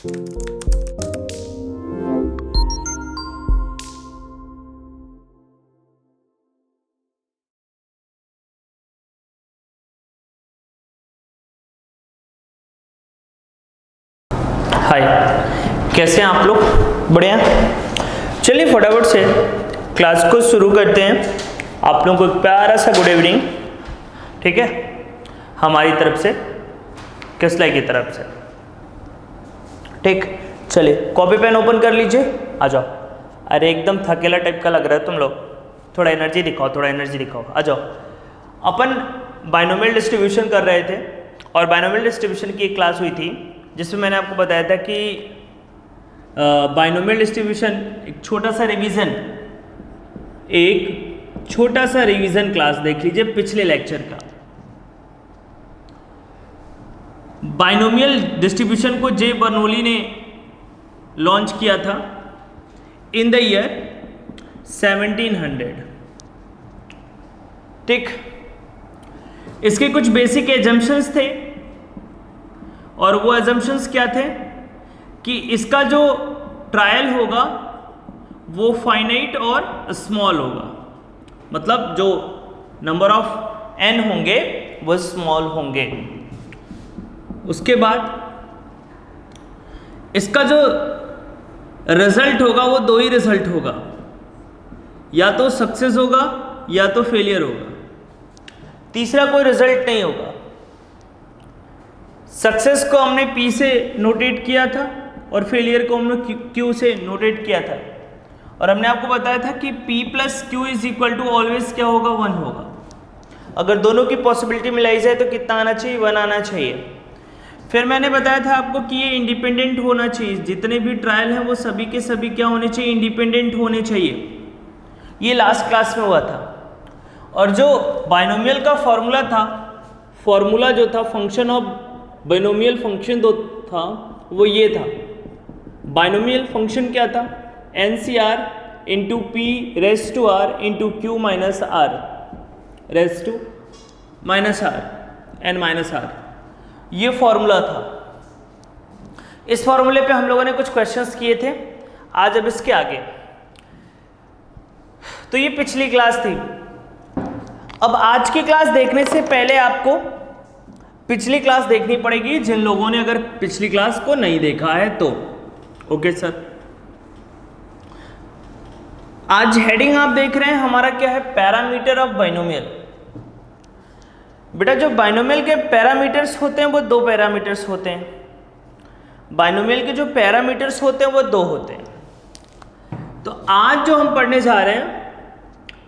हाय, कैसे हैं आप लोग? बढ़िया। चलिए फटाफट से क्लास को शुरू करते हैं। आप लोगों को एक प्यारा सा गुड इवनिंग, ठीक है, हमारी तरफ से, किसलाई की तरफ से, ठीक। चलिए कॉपी पेन ओपन कर लीजिए, आ जाओ। अरे एकदम थकेला टाइप का लग रहा है तुम लोग, थोड़ा एनर्जी दिखाओ, थोड़ा एनर्जी दिखाओ, आ जाओ। अपन बाइनोमियल डिस्ट्रीब्यूशन कर रहे थे और बाइनोमियल डिस्ट्रीब्यूशन की एक क्लास हुई थी जिसमें मैंने आपको बताया था कि बाइनोमियल डिस्ट्रीब्यूशन एक छोटा सा रिवीजन क्लास देख लीजिए पिछले लेक्चर का। बाइनोमियल डिस्ट्रीब्यूशन को जे बर्नौली ने लॉन्च किया था इन द ईयर 1700, ठीक। इसके कुछ बेसिक एजम्पशंस थे और वो एजम्पशंस क्या थे कि इसका जो ट्रायल होगा वो फाइनाइट और स्मॉल होगा, मतलब जो नंबर ऑफ n होंगे वो स्मॉल होंगे। उसके बाद इसका जो रिजल्ट होगा वो दो ही रिजल्ट होगा, या तो सक्सेस होगा या तो फेलियर होगा, तीसरा कोई रिजल्ट नहीं होगा। सक्सेस को हमने P से नोटेट किया था और फेलियर को हमने Q से नोटेट किया था, और हमने आपको बताया था कि P plus Q is equal to always क्या होगा, 1 होगा। अगर दोनों की पॉसिबिलिटी मिलाई जाए तो कितना आना चाहिए, 1 आना चाहिए। फिर मैंने बताया था आपको कि ये इंडिपेंडेंट होना चाहिए, जितने भी ट्रायल हैं वो सभी के सभी क्या होने चाहिए, इंडिपेंडेंट होने चाहिए। ये लास्ट क्लास में हुआ था। और जो बाइनोमियल का फॉर्मूला था, फॉर्मूला जो था फंक्शन ऑफ बाइनोमियल फंक्शन दो था, वो ये था। बाइनोमियल फंक्शन क्या था, NCR into P raise to R into Q minus R raise to minus R N minus R, ये फॉर्मूला था। इस फॉर्मूले पे हम लोगों ने कुछ क्वेश्चंस किए थे आज। अब इसके आगे तो ये पिछली क्लास थी। अब आज की क्लास देखने से पहले आपको पिछली क्लास देखनी पड़ेगी, जिन लोगों ने अगर पिछली क्लास को नहीं देखा है तो। ओके सर, आज हेडिंग आप देख रहे हैं हमारा क्या है, पैरामीटर ऑफ बाइनोमियल। बेटा जो बाइनोमियल के पैरामीटर्स होते हैं वो 2 पैरामीटर्स होते हैं। बाइनोमियल के जो पैरामीटर्स होते हैं वो 2 होते हैं। तो आज जो हम पढ़ने जा रहे हैं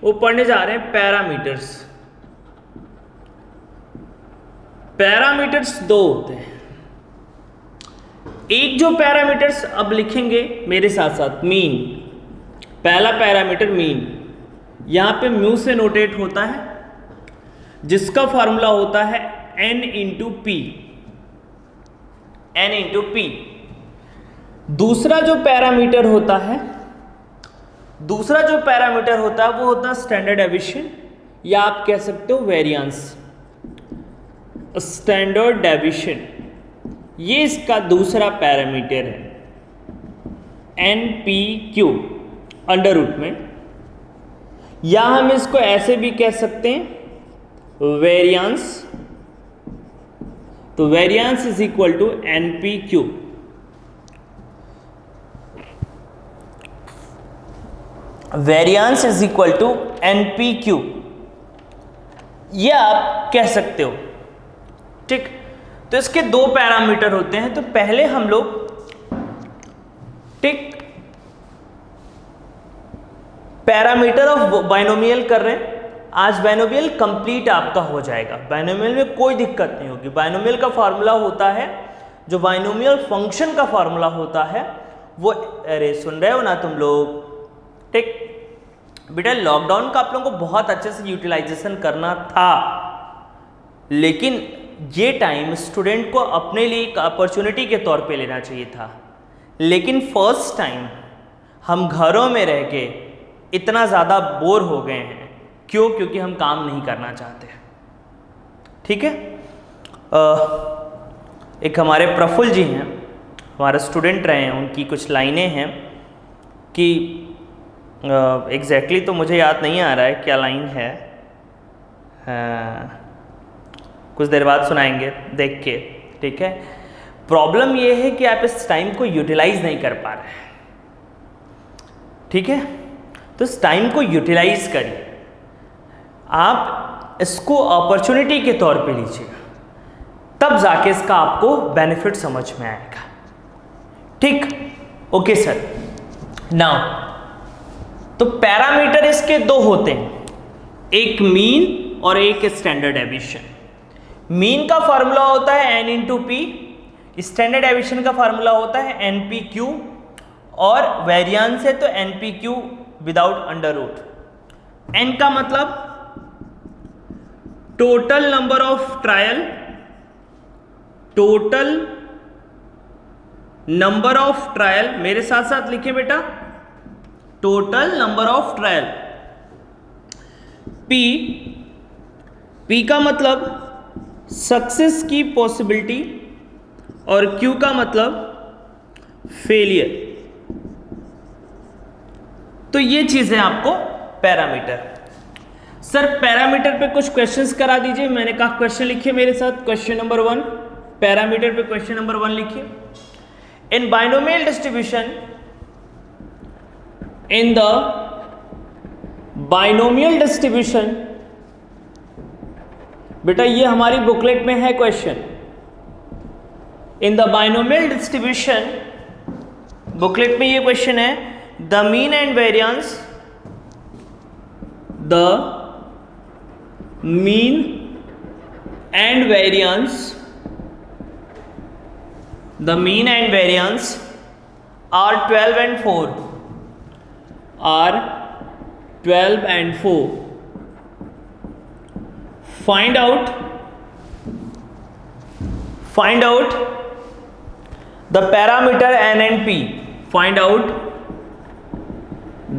वो पढ़ने जा रहे हैं पैरामीटर्स। पैरामीटर्स 2 होते हैं। एक जो पैरामीटर्स अब लिखेंगे मेरे साथ साथ, मीन। पहला पैरामीटर मीन, यहां पे म्यू से नोटेट होता है, जिसका फॉर्मूला होता है n into P, n into P. दूसरा जो पैरामीटर होता है वो होता है स्टैंडर्ड डेविएशन, या आप कह सकते हो वेरिएंस। स्टैंडर्ड डेविएशन ये इसका दूसरा पैरामीटर है, NPQ अंडर रूट में, या हम इसको ऐसे भी कह सकते हैं वेरिएंस। तो variance is equal to NPQ। Variance is equal to NPQ, ये आप कह सकते हो, ठीक। तो इसके 2 पैरामीटर होते हैं। तो पहले हम लोग, ठीक, पैरामीटर ऑफ बाइनोमियल कर रहे हैं। आज बाइनोमियल कंप्लीट आपका हो जाएगा, बाइनोमियल में कोई दिक्कत नहीं होगी। बाइनोमियल का फॉर्मूला होता है, जो बाइनोमियल फंक्शन का फॉर्मूला होता है वो, अरे सुन रहे हो ना तुम लोग, ठीक। बेटा लॉकडाउन का आप लोगों को बहुत अच्छे से यूटिलाइजेशन करना था, लेकिन ये टाइम स्टूडेंट को अपने लिए एक अपॉर्चुनिटी के तौर पे लेना चाहिए था। लेकिन फर्स्ट टाइम हम घरों में रह के इतना ज़्यादा बोर हो गए हैं। क्यों? क्योंकि हम काम नहीं करना चाहते, ठीक है। एक हमारे प्रफुल्ल जी हैं, हमारे स्टूडेंट रहे हैं, उनकी कुछ लाइनें हैं कि एग्जैक्टली तो मुझे याद नहीं आ रहा है क्या लाइन है, कुछ देर बाद सुनाएंगे देख के, ठीक है। प्रॉब्लम ये है कि आप इस टाइम को यूटिलाइज नहीं कर पा रहे हैं, ठीक है। तो इस टाइम को यूटिलाइज करिए, आप इसको अपॉर्चुनिटी के तौर पे लीजिएगा, तब जाके इसका आपको बेनिफिट समझ में आएगा, ठीक। Okay sir. नाउ तो पैरामीटर इसके दो होते हैं, एक मीन और एक स्टैंडर्ड डेविएशन। मीन का फॉर्मूला होता है n into P, standard deviation का फॉर्मूला होता है NPQ, और वेरिएंस है तो NPQ without under root. n का मतलब total number of trial, total number of trial, मेरे साथ साथ लिखे बेटा, total number of trial. P का मतलब सक्सेस की पॉसिबिलिटी, और क्यू का मतलब फेलियर। तो ये चीजें आपको पैरामीटर। सर पैरामीटर पे कुछ क्वेश्चंस करा दीजिए। मैंने कहा क्वेश्चन लिखिए मेरे साथ, क्वेश्चन नंबर 1, पैरामीटर पे क्वेश्चन नंबर 1 लिखिए। In binomial distribution, in the binomial distribution, बेटा ये हमारी बुकलेट में है question. In the binomial distribution, booklet में ये क्वेश्चन है, the mean and variance, the mean and variance, the mean and variance are 12 and 4, are 12 and 4. Find out the parameter n and p. Find out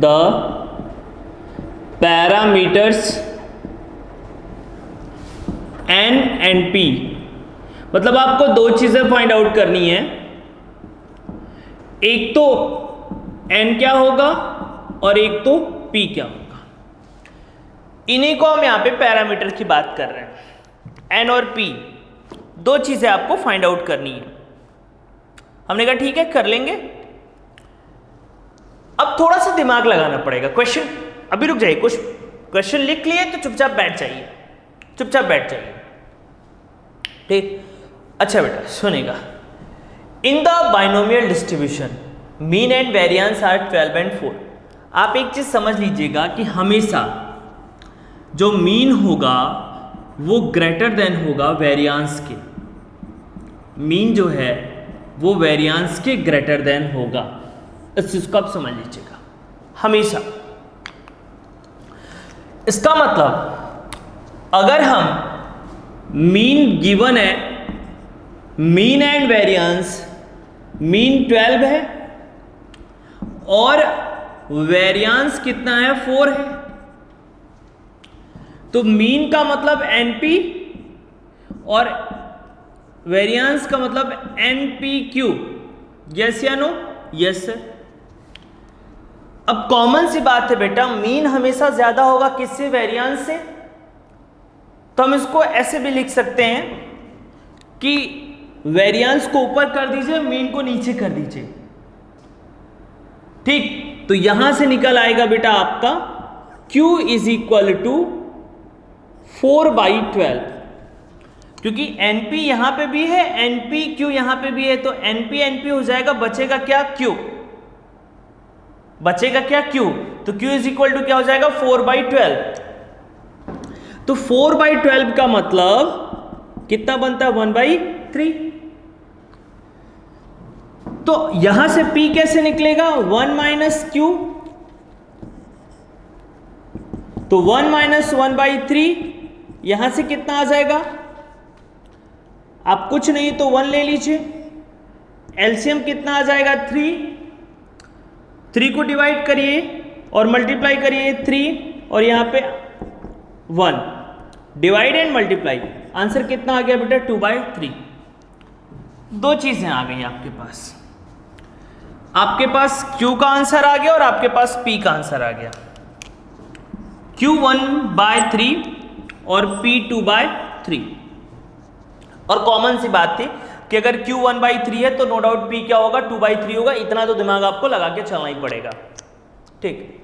the parameters n and p. मतलब आपको दो चीजें find out करनी है, एक तो n क्या होगा और एक तो P क्या होगा। इन्हीं को हम यहां पे पैरामीटर की बात कर रहे हैं। N और P दो चीजें आपको फाइंड आउट करनी है। हमने कहा ठीक है कर लेंगे। अब थोड़ा सा दिमाग लगाना पड़ेगा। क्वेश्चन अभी रुक जाइए, कुछ क्वेश्चन लिख लिए तो चुपचाप बैठ जाइए, चुपचाप बैठ जाइए, ठीक। अच्छा बेटा सुनेगा, in the binomial distribution mean and variance are 12 and 4। आप एक चीज समझ लीजिएगा कि हमेशा जो मीन होगा वो ग्रेटर देन होगा वेरिएंस के। मीन जो है वो वेरिएंस के ग्रेटर देन होगा, इस चीज को आप समझ लीजिएगा हमेशा। इसका मतलब अगर हम मीन गिवन है, मीन एंड वेरिएंस, मीन 12 है और वेरिएंस कितना है 4 है, तो मीन का मतलब NP और वेरिएंस का मतलब NPQ। यस या नो? Yes sir. अब कॉमन सी बात है बेटा, मीन हमेशा ज्यादा होगा किससे? वेरिएंस से। तो हम इसको ऐसे भी लिख सकते हैं कि वेरिएंस को ऊपर कर दीजिए, मीन को नीचे कर दीजिए, ठीक। तो यहां से निकल आएगा बेटा आपका Q इज इक्वल टू 4/12, क्योंकि NP यहां पे भी है, NPQ यहां पे भी है, तो NP NP हो जाएगा, बचेगा क्या? Q। बचेगा क्या? Q। तो Q इज इक्वल टू क्या हो जाएगा? 4/12। तो 4/12 का मतलब कितना बनता है? 1/3। तो यहां से P कैसे निकलेगा? 1 - Q। तो 1 - 1/3, यहां से कितना आ जाएगा? आप कुछ नहीं तो 1 ले लीजिए, एलसीएम कितना आ जाएगा? 3 को डिवाइड करिए और मल्टीप्लाई करिए 3 और यहां पे 1, डिवाइड एंड मल्टीप्लाई, आंसर कितना आ गया बेटा? 2/3। दो चीजें आ गई आपके पास। आपके पास Q का आंसर आ गया और आपके पास P का आंसर आ गया। Q 1/3 और P 2/3। और कॉमन सी बात थी कि अगर Q 1/3 है तो नो डाउट P क्या होगा, 2/3 होगा। इतना तो दिमाग आपको लगा के चलना ही पड़ेगा। ठीक,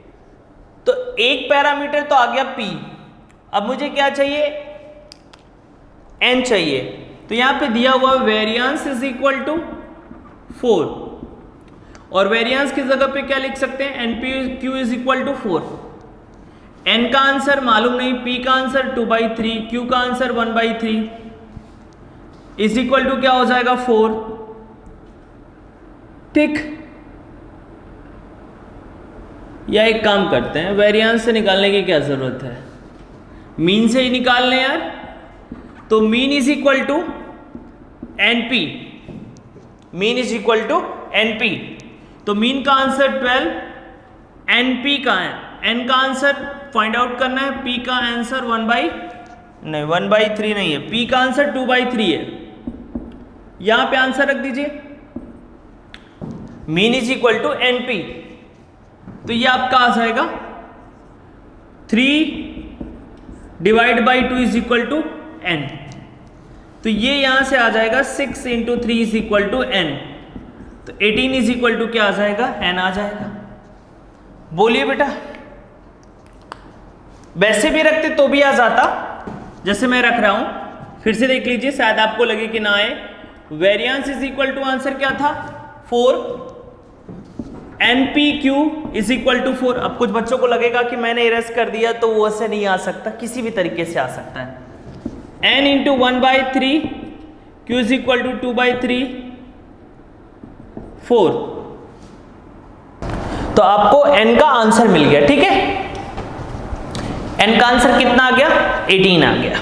तो एक पैरामीटर तो आ गया P। अब मुझे क्या चाहिए, N चाहिए। तो यहां पे दिया हुआ वेरिएंस इज इक्वल टू 4, और वेरिएंस की जगह पे क्या लिख सकते हैं, NPQ is equal to 4। N का आंसर मालूम नहीं, P का आंसर 2/3, Q का आंसर 1/3 इज इक्वल टू क्या हो जाएगा 4। ठीक, या एक काम करते हैं, वेरिएंस से निकालने की क्या जरूरत है, मीन से ही निकाल लें यार। तो mean is equal to NP, mean is equal to NP। तो मीन का आंसर 12, NP का है, N का आंसर फाइंड आउट करना है, P का आंसर 1/3 नहीं है, P का आंसर 2/3 है। यहां पे आंसर रख दीजिए, mean is equal to NP। तो ये आपका आ जाएगा 3/2 इज इक्वल टू N। तो ये यहां से आ जाएगा 6 × 3 इज इक्वल टू N। तो 18 इज इक्वल टू क्या आ जाएगा, N आ जाएगा। बोलिए बेटा, वैसे भी रखते तो भी आ जाता, जैसे मैं रख रहा हूं। फिर से देख लीजिए, शायद आपको लगे कि ना आए। Variance is equal to answer क्या था 4, NPQ इज इक्वल टू 4। अब कुछ बच्चों को लगेगा कि मैंने इरेज कर दिया तो वो ऐसे नहीं आ सकता, किसी भी तरीके से आ सकता है। N × 1/3, Q is equal to 2/3, 4। तो आपको N का आंसर मिल गया। ठीक है, N का आंसर कितना आ गया, 18 आ गया।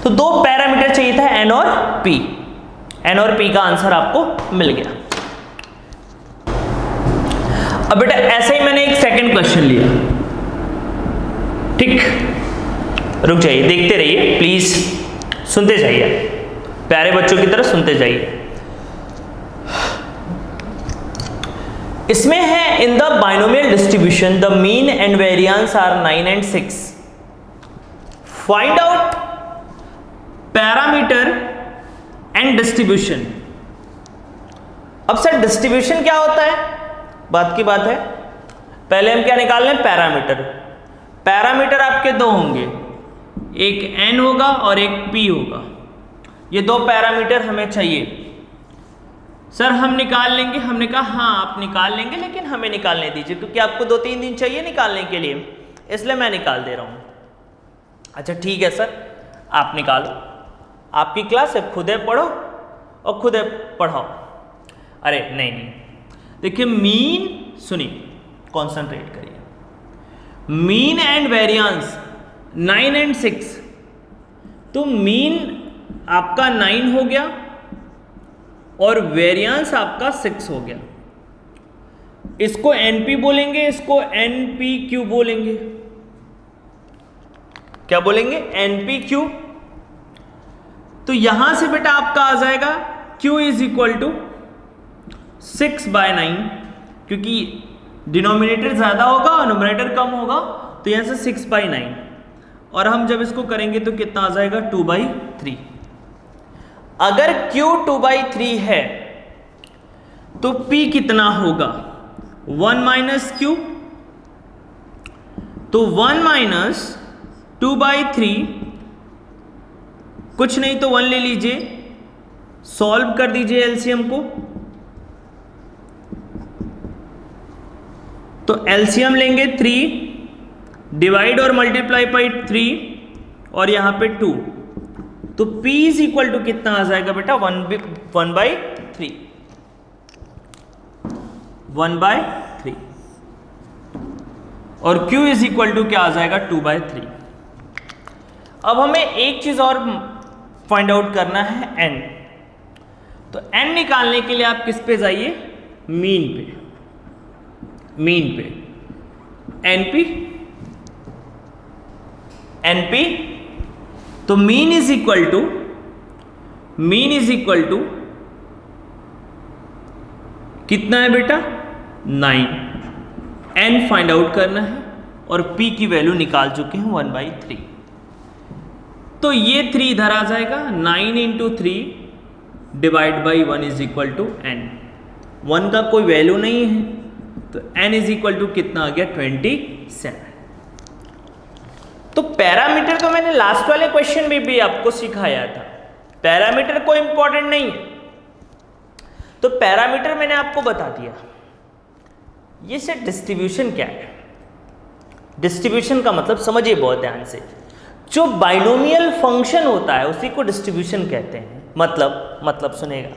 तो दो पैरामीटर चाहिए था, N और P। N और P का आंसर आपको मिल गया। अब बेटा ऐसे ही मैंने एक सेकंड क्वेश्चन लिया। ठीक, रुक जाइए, देखते रहिए प्लीज, सुनते जाइए, प्यारे बच्चों की तरह सुनते जाइए। इसमें है, in the binomial distribution the mean and variance are 9 and 6, find out parameter and distribution. अब सर डिस्ट्रीब्यूशन क्या होता है, बात की बात है। पहले हम क्या निकाल लें, पैरामीटर। पैरामीटर आपके दो होंगे, एक N होगा और एक P होगा। ये दो पैरामीटर हमें चाहिए। सर हम निकाल लेंगे, हमने कहा हाँ आप निकाल लेंगे, लेकिन हमें निकालने दीजिए, क्योंकि आपको 2-3 दिन चाहिए निकालने के लिए, इसलिए मैं निकाल दे रहा हूँ। अच्छा ठीक है सर, आप निकालो, आपकी क्लास है, खुद है पढ़ो और खुद है पढ़ाओ। अरे नहीं नहीं, देखिए मीन, सुनिए, कॉन्सेंट्रेट करिए। मीन एंड वेरिएंस 9 and 6, तो मीन आपका 9 हो गया और वेरिएंस आपका 6 हो गया। इसको NP बोलेंगे, इसको NPQ बोलेंगे। क्या बोलेंगे, NPQ। तो यहां से बेटा आपका आ जाएगा Q इज इक्वल टू 6/9, क्योंकि डिनोमिनेटर ज्यादा होगा और न्यूमरेटर कम होगा, तो यहां से 6/9। और हम जब इसको करेंगे तो कितना आ जाएगा, 2/3। अगर Q 2/3 है तो P कितना होगा, 1 - Q। तो 1 - 2/3, कुछ नहीं तो 1 ले लीजिए, सॉल्व कर दीजिए एलसीएम को। तो एलसीएम लेंगे 3, डिवाइड और मल्टीप्लाई बाई 3 और यहां पे 2, तो P इज इक्वल टू कितना आ जाएगा बेटा, 1/3, 1/3। और Q इज इक्वल टू क्या आ जाएगा, 2/3। अब हमें एक चीज और फाइंड आउट करना है, N। तो N निकालने के लिए आप किस पे जाइए, मीन पे, मीन पे। NP, तो मीन इज इक्वल टू कितना है बेटा 9, n फाइंड आउट करना है और p की वैल्यू निकाल चुके हैं 1/3। तो ये 3 इधर आ जाएगा, 9 × 3 divide by 1 is equal to n। 1 का कोई वैल्यू नहीं है तो n इज इक्वल टू कितना आ गया 27। तो पैरामीटर तो मैंने लास्ट वाले क्वेश्चन में भी आपको सिखाया था, पैरामीटर कोई इंपॉर्टेंट नहीं है। तो पैरामीटर मैंने आपको बता दिया। ये से डिस्ट्रीब्यूशन क्या है? डिस्ट्रीब्यूशन का मतलब समझिए बहुत ध्यान से, जो बाइनोमियल फंक्शन होता है उसी को डिस्ट्रीब्यूशन कहते हैं। मतलब सुनेगा,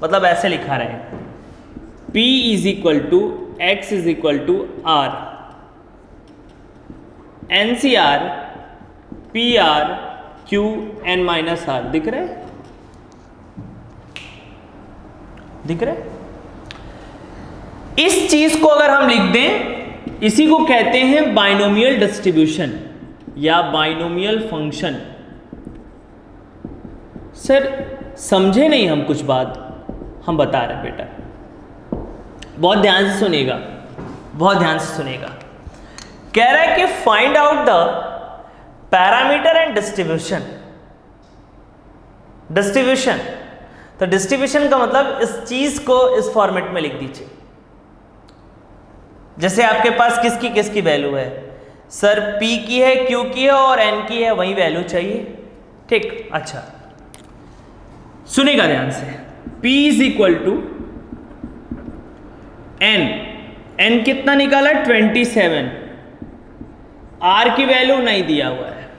मतलब ऐसे लिखा रहे P is equal to x is equal to r, NCR PR Q N minus r. दिख रहे इस चीज को अगर हम लिख दें, इसी को कहते हैं बाइनोमियल डिस्ट्रीब्यूशन या बाइनोमियल फंक्शन। सर समझे नहीं हम कुछ बात, हम बता रहे हैं बेटा, बहुत ध्यान से सुनेगा, बहुत ध्यान से सुनेगा। कह रहा है कि find out the parameter and distribution. Distribution, तो डिस्ट्रीब्यूशन का मतलब इस चीज को इस फॉर्मेट में लिख दीजिए। जैसे आपके पास किसकी वैल्यू है, सर P की है, Q की है और N की है, वही वैल्यू चाहिए। ठीक, अच्छा सुनेगा ध्यान से। P is equal to N कितना निकाला 27, R की वैल्यू नहीं दिया हुआ है,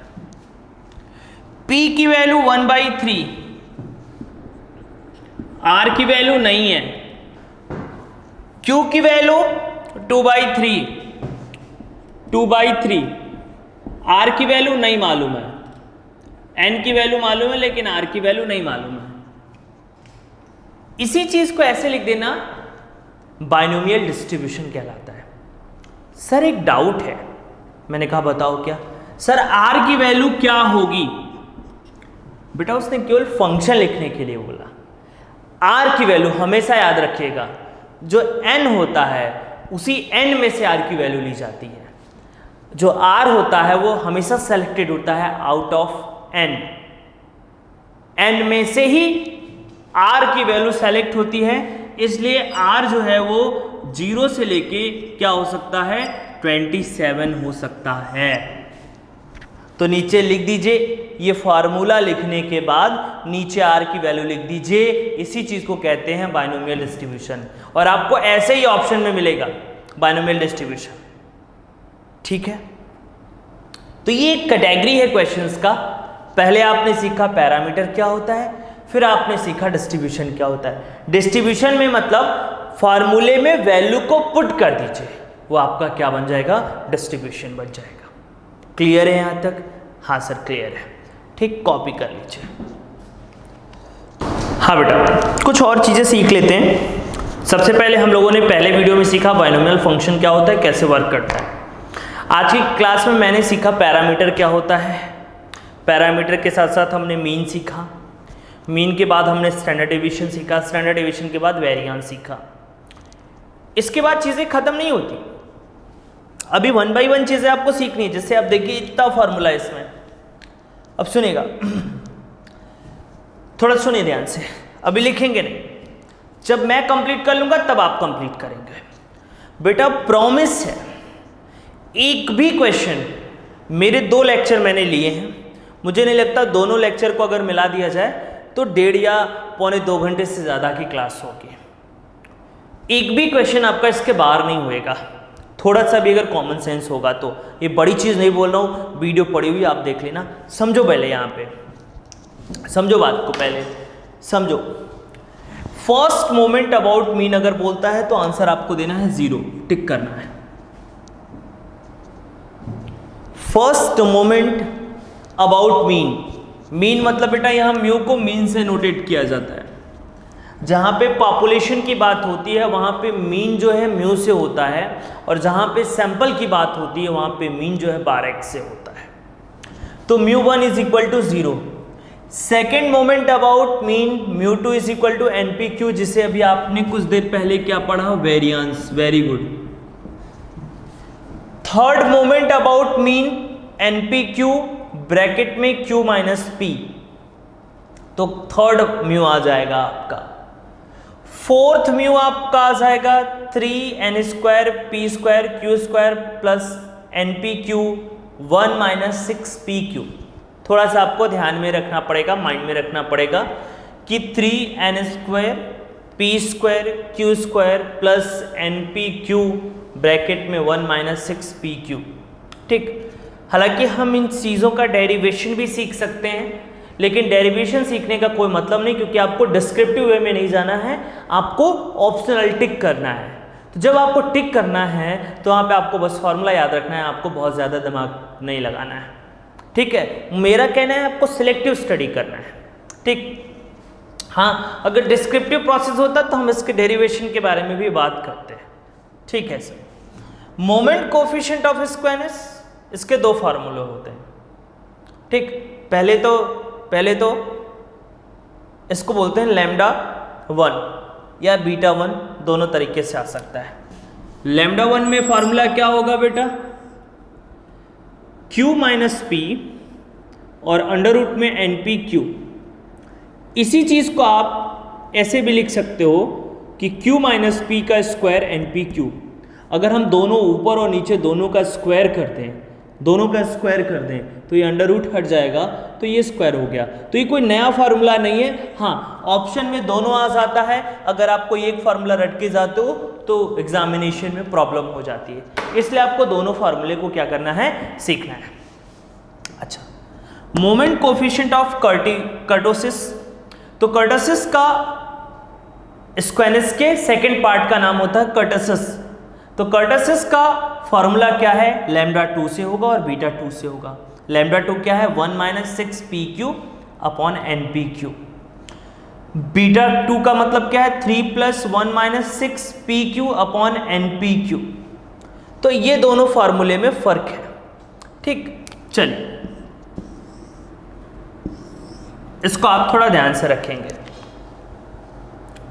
P की वैल्यू 1/3, R की वैल्यू नहीं है, Q की वैल्यू 2/3, R की वैल्यू नहीं मालूम है, N की वैल्यू मालूम है लेकिन R की वैल्यू नहीं मालूम है। इसी चीज को ऐसे लिख देना, बाइनोमियल डिस्ट्रीब्यूशन कहलाता है। सर एक डाउट है, मैंने कहा बताओ क्या। सर R की वैल्यू क्या होगी? बेटा उसने केवल फंक्शन लिखने के लिए बोला। R की वैल्यू हमेशा याद रखिएगा, जो N होता है उसी N में से R की वैल्यू ली जाती है। जो R होता है वो हमेशा सेलेक्टेड होता है आउट ऑफ N में से ही R की वैल्यू सेलेक्ट होती है, इसलिए R जो है वो 0 से लेके क्या हो सकता है 27 हो सकता है। तो नीचे लिख दीजिए, ये फार्मूला लिखने के बाद नीचे R की वैल्यू लिख दीजिए। इसी चीज को कहते हैं बाइनोमियल डिस्ट्रीब्यूशन, और आपको ऐसे ही ऑप्शन में मिलेगा बाइनोमियल डिस्ट्रीब्यूशन। ठीक है, तो ये एक कैटेगरी है क्वेश्चंस का। पहले आपने सीखा पैरामीटर क्या होता है, फिर आपने सीखा डिस्ट्रीब्यूशन क्या होता है। डिस्ट्रीब्यूशन में मतलब फार्मूले में वैल्यू को पुट कर दीजिए, वो आपका क्या बन जाएगा, डिस्ट्रीब्यूशन बन जाएगा। क्लियर है यहाँ तक? हाँ सर क्लियर है। ठीक, कॉपी कर लीजिए। हाँ बेटा, कुछ और चीज़ें सीख लेते हैं। सबसे पहले हम लोगों ने पहले वीडियो में सीखा बाइनोमियल फंक्शन क्या होता है, कैसे वर्क करता है। आज की क्लास में मैंने सीखा पैरामीटर क्या होता है। पैरामीटर के साथ साथ हमने मीन सीखा, मीन के बाद हमने स्टैंडर्ड डेविएशन सीखा, स्टैंडर्ड डेविएशन के बाद वेरिएंस सीखा। इसके बाद चीज़ें खत्म नहीं होती, अभी 1 by 1 चीज़ें आपको सीखनी है। जैसे आप देखिए इतना फॉर्मूला इसमें, अब सुनेगा, थोड़ा सुनिए ध्यान से, अभी लिखेंगे नहीं, जब मैं कंप्लीट कर लूँगा तब आप कंप्लीट करेंगे। बेटा प्रॉमिस है, एक भी क्वेश्चन, मेरे 2 लेक्चर मैंने लिए हैं, मुझे नहीं लगता दोनों लेक्चर को अगर मिला दिया जाए तो 1.5 या पौने 2 घंटे से ज़्यादा की क्लास होगी। एक भी क्वेश्चन आपका इसके बाहर नहीं होएगा, थोड़ा सा भी अगर कॉमन सेंस होगा तो। ये बड़ी चीज़ नहीं बोल रहा हूँ, वीडियो पड़ी हुई आप देख लेना, समझो पहले, यहाँ पे समझो बात को, पहले समझो। फर्स्ट मोमेंट अबाउट मीन अगर बोलता है तो आंसर आपको देना है 0, टिक करना है। First moment about mean, mean मतलब बेटा यहाँ म्यू को मीन से नोटेट किया जाता है। जहाँ पे पॉपुलेशन की बात होती है वहाँ पे मीन जो है म्यू से होता है, और जहाँ पे सैंपल की बात होती है वहाँ पे मीन जो है 12x से होता है। तो μ1 is equal to 0, second moment about mean mu two is equal to np q, जिसे अभी आपने कुछ देर पहले क्या पढ़ा, variance, very good. Third moment about mean np q bracket में क्यू माइनस पी, तो थर्ड म्यू आ जाएगा आपका। फोर्थ म्यू आपका आ जाएगा 3n square p square q square plus n p q 1 minus 6p q. थोड़ा सा आपको ध्यान में रखना पड़ेगा, माइंड में रखना पड़ेगा कि 3n square p square q square plus n p q bracket में 1 माइनस 6p क्यू। ठीक, हालांकि हम इन चीज़ों का डेरिवेशन भी सीख सकते हैं, लेकिन डेरिवेशन सीखने का कोई मतलब नहीं, क्योंकि आपको डिस्क्रिप्टिव वे में नहीं जाना है, आपको ऑप्शनल टिक करना है। तो जब आपको टिक करना है तो वहाँ पे आपको बस फॉर्मूला याद रखना है, आपको बहुत ज़्यादा दिमाग नहीं लगाना है। ठीक है, मेरा कहना है आपको सिलेक्टिव स्टडी करना है। ठीक, हाँ, अगर डिस्क्रिप्टिव प्रोसेस होता तो हम इसके डेरिवेशन के बारे में भी बात करते हैं। ठीक है sir, moment coefficient of squareness, इसके दो फार्मूले होते हैं। ठीक, पहले तो इसको बोलते हैं लैम्डा 1 या बीटा 1, दोनों तरीके से आ सकता है। लैम्डा 1 में फार्मूला क्या होगा बेटा, q माइनस पी और अंडर रूट में एन पी क्यू। इसी चीज को आप ऐसे भी लिख सकते हो कि q माइनस पी का स्क्वायर एन पी क्यू। अगर हम दोनों ऊपर और नीचे दोनों का स्क्वायर कर दें तो ये अंडर रूट हट जाएगा, तो ये स्क्वायर हो गया। तो ये कोई नया फार्मूला नहीं है। हाँ, ऑप्शन में दोनों आ जाता है, अगर आपको एक फार्मूला रट के जाते हो तो एग्जामिनेशन में प्रॉब्लम हो जाती है, इसलिए आपको दोनों फार्मूले को क्या करना है, सीखना है। अच्छा, मोमेंट कोफिशिएंट ऑफ कर्टोसिस, तो कर्टोसिस का स्क्वायरनेस के सेकेंड पार्ट का नाम होता है कर्टोसिस। तो कर्टोसिस का फॉर्मूला क्या है, लैम्डा 2 से होगा और बीटा 2 से होगा। लैम्डा 2 क्या है, 1 minus 6p q upon n p q. Beta 2 का मतलब क्या है, 3 plus 1 minus 6p q upon n p q. तो ये दोनों फार्मूले में फर्क है। ठीक, चलिए इसको आप थोड़ा ध्यान से रखेंगे।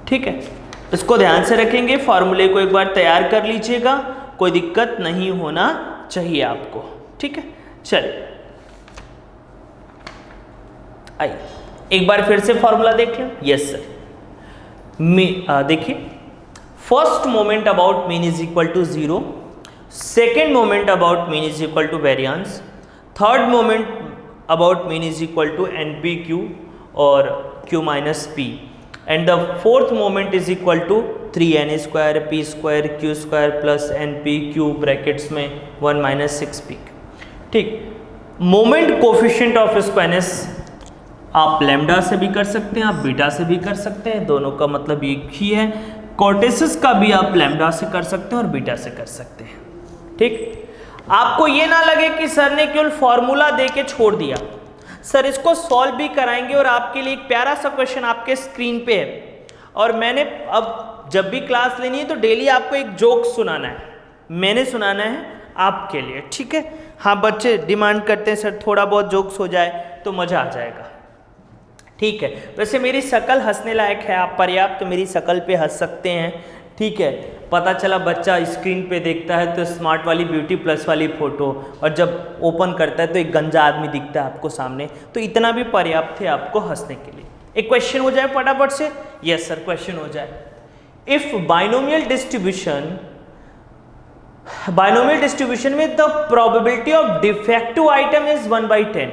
ठीक है, इसको ध्यान से रखेंगे, फार्मूले को एक बार तैयार कर लीजिएगा, कोई दिक्कत नहीं होना चाहिए आपको। ठीक है, चलिए आइए एक बार फिर से फार्मूला देख लें। यस सर, देखिए, first moment about mean is equal to 0, second moment about mean is equal to variance, third moment about mean is equal to n p q और q minus p, and the fourth moment is equal to 3n square p square q square plus n p q brackets में 1 minus 6p। ठीक, moment coefficient of skewness आप lambda से भी कर सकते हैं, आप बीटा से भी कर सकते हैं, दोनों का मतलब एक ही है। कर्टोसिस का भी आप लैम्डा से कर सकते हैं और बीटा से कर सकते हैं। ठीक, आपको ये ना लगे कि सर ने केवल फॉर्मूला दे के छोड़ दिया, सर इसको सॉल्व भी कराएंगे और आपके लिए एक प्यारा सा क्वेश्चन आपके स्क्रीन पे है। और मैंने अब जब भी क्लास लेनी है तो डेली आपको एक जोक सुनाना है, मैंने सुनाना है आपके लिए। ठीक है, हाँ बच्चे डिमांड करते हैं सर थोड़ा बहुत जोक्स हो जाए तो मज़ा आ जाएगा। ठीक है, वैसे मेरी शक्ल हंसने लायक है, आप पर्याप्त तो मेरी शक्ल पे हंस सकते हैं। ठीक है, पता चला बच्चा स्क्रीन पे देखता है तो स्मार्ट वाली ब्यूटी प्लस वाली फ़ोटो, और जब ओपन करता है तो एक गंजा आदमी दिखता है आपको सामने, तो इतना भी पर्याप्त है आपको हंसने के लिए। एक क्वेश्चन हो जाए फटाफट से। यस सर, क्वेश्चन हो जाए। इफ बाइनोमियल डिस्ट्रीब्यूशन में the probability of defective item is 1/10,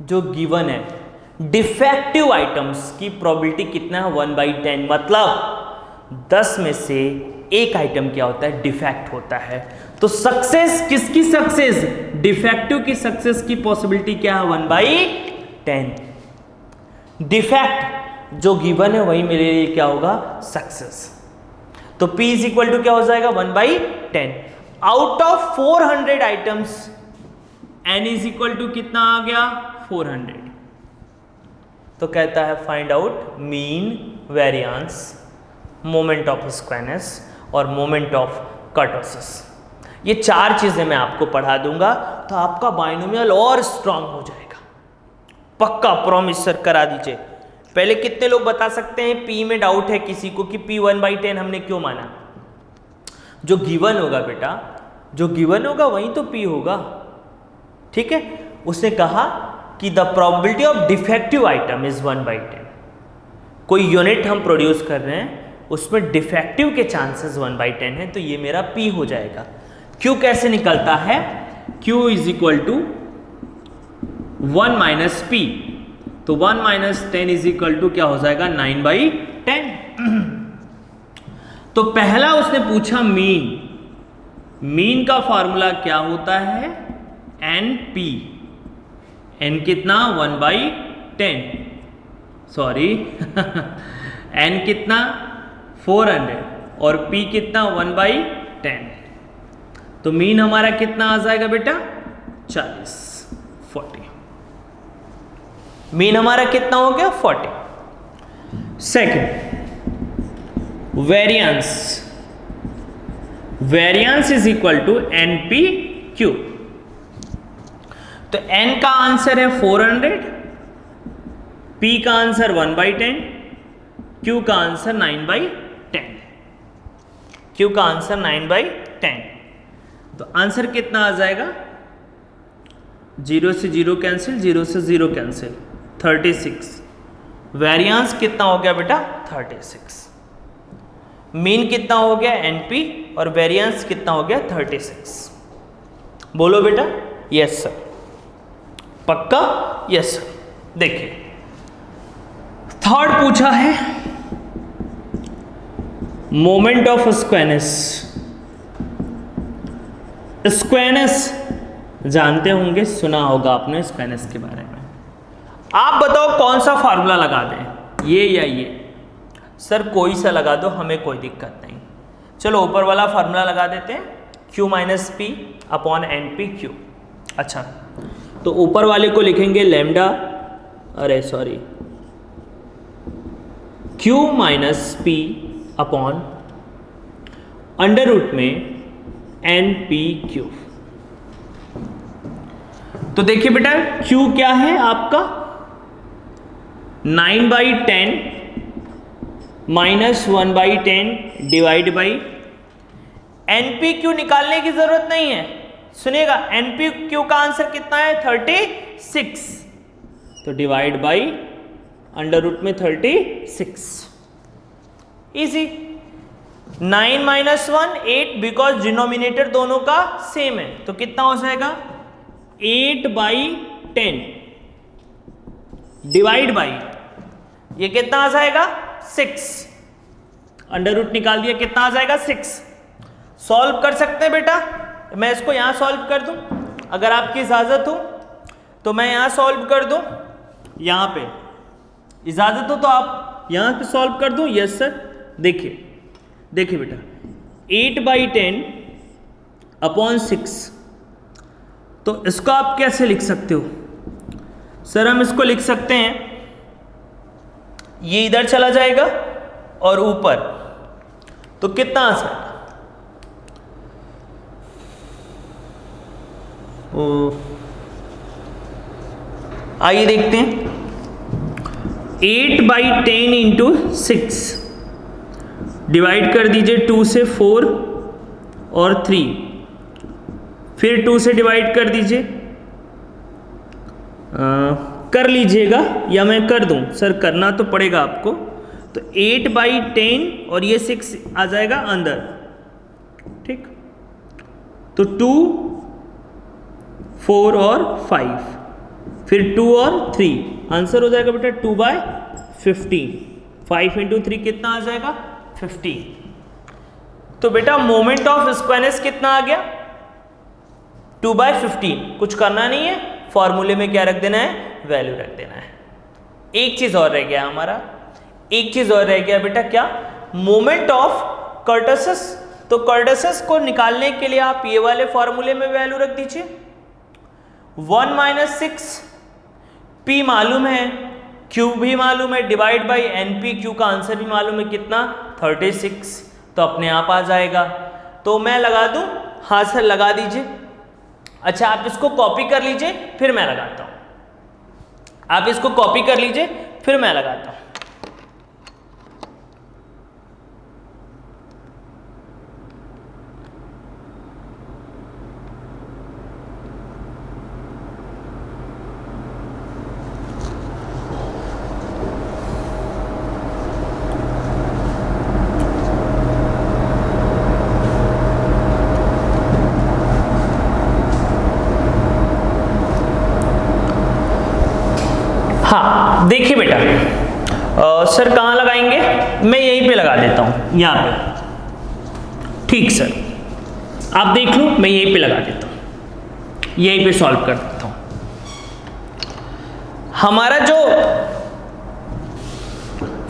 जो गिवन है डिफेक्टिव आइटम्स की प्रोबेबिलिटी कितना है, 1/10, मतलब 10 में से एक आइटम क्या होता है, डिफेक्ट होता है। तो सक्सेस किसकी सक्सेस, डिफेक्टिव की सक्सेस की पॉसिबिलिटी क्या है, 1/10। डिफेक्ट जो गिवन है वही मेरे लिए क्या होगा, सक्सेस। तो P इज इक्वल टू क्या हो जाएगा, 1/10। Out of 400 items N is equal to कितना आ गया, 400। तो कहता है find out mean, variance, moment of skewness और मोमेंट ऑफ कर्टोसिस। ये चार चीजें मैं आपको पढ़ा दूंगा तो आपका बाइनोमियल और स्ट्रांग हो जाएगा। पक्का प्रॉमिस सर करा दीजिए। पहले कितने लोग बता सकते हैं पी में डाउट है किसी को कि पी 1/10 हमने क्यों माना? जो गिवन होगा बेटा, जो गिवन होगा वही तो पी होगा, ठीक है। उसने कहा कि the probability of defective item is 1/10। कोई यूनिट हम प्रोड्यूस कर रहे हैं उसमें डिफेक्टिव के चांसेस 1/10 है, तो ये मेरा P हो जाएगा। Q कैसे निकलता है? Q is equal to 1 minus P, तो 1 माइनस 10 इज इक्वल टू क्या हो जाएगा? 9/10। तो पहला उसने पूछा मीन, मीन का फॉर्मूला क्या होता है? NP, N कितना? 1/10, सॉरी N कितना? 400 और P कितना? 1/10। तो मीन हमारा कितना आ जाएगा बेटा? 40। मीन हमारा कितना हो गया? 40। Second, variance, variance is equal to NP/Q। तो N का आंसर है 400, P का आंसर 1/10, Q का आंसर 9/10। Q का आंसर 9/10। तो आंसर कितना आ जाएगा? 0 से 0 कैंसिल, 0 से 0 कैंसिल, 36। वेरियंस कितना हो गया बेटा? 36। मीन कितना हो गया? NP, और वेरियंस कितना हो गया? 36। बोलो बेटा यस सर, पक्का यस सर। देखिए थर्ड पूछा है मोमेंट ऑफ स्क्वेनेस। स्क्वेनेस जानते होंगे, सुना होगा आपने स्क्वेनेस के बारे में। आप बताओ कौन सा फार्मूला लगा दें, ये या ये? सर कोई सा लगा दो, हमें कोई दिक्कत नहीं। चलो ऊपर वाला फार्मूला लगा देते हैं, Q minus P upon NP/Q। अच्छा तो ऊपर वाले को लिखेंगे लैम्डा, अरे sorry, Q minus P upon under root में NP/Q। तो देखिए बेटा Q क्या है आपका? 9/10 माइनस 1/10 डिवाइड बाई NP/Q निकालने की जरूरत नहीं है। सुनिएगा NP/Q का आंसर कितना है? 36। तो डिवाइड बाई अंडर रूट में 36। इजी। 9 माइनस 1 8, बिकॉज डिनोमिनेटर दोनों का सेम है, तो कितना हो जाएगा? 8/10 डिवाइड बाई ये कितना आ जाएगा? 6। अंडर रूट निकाल दिया, कितना आ जाएगा? 6। सॉल्व कर सकते हैं बेटा, मैं इसको यहां सॉल्व कर दूं अगर आपकी इजाजत हो तो मैं यहां सॉल्व कर दूं, यहां पे इजाजत हो तो आप यहां पे सॉल्व कर दूं? Yes sir. देखिए देखिए बेटा 8/10 अपॉन 6, तो इसको आप कैसे लिख सकते हो? सर हम इसको लिख सकते हैं, ये इधर चला जाएगा और ऊपर, तो कितना आ जाएगा? आइए देखते हैं। 8/10 इंटू 6 डिवाइड कर दीजिए 2 से 4 और 3, फिर 2 से डिवाइड कर दीजिए, कर लीजिएगा या मैं कर दूं? सर करना तो पड़ेगा आपको। तो 8/10 और ये 6 आ जाएगा अंदर, ठीक। तो 2 4 और 5, फिर 2 और 3, आंसर हो जाएगा बेटा 2/15। 5 इंटू 3 कितना आ जाएगा? 15। तो बेटा मोमेंट ऑफ स्क्वेनेस कितना आ गया? 2/15। कुछ करना नहीं है, फॉर्मूले में क्या रख देना है? वैल्यू रख देना है। एक चीज और रह गया हमारा, एक चीज और रह गया बेटा, क्या? Moment of kurtosis. तो कर्टसिस को निकालने के लिए आप ये वाले फॉर्मूले में वैल्यू रख दीजिए। 1 माइनस 6, P मालूम है, Q भी मालूम है, डिवाइड बाई NP/Q का आंसर भी मालूम है कितना? 36। तो अपने आप आ जाएगा। तो मैं लगा दूं? हाँ सर लगा दीजिए। अच्छा आप इसको कॉपी कर लीजिए, फिर मैं लगाता हूं। आप इसको कॉपी कर लीजिए, फिर मैं लगाता हूं। हाँ देखिए बेटा, सर कहाँ लगाएंगे? मैं यहीं पे लगा देता हूँ, यहाँ पे। ठीक सर, आप देख लो, मैं यहीं पे लगा देता हूँ, यहीं पे सॉल्व कर देता हूँ। हमारा जो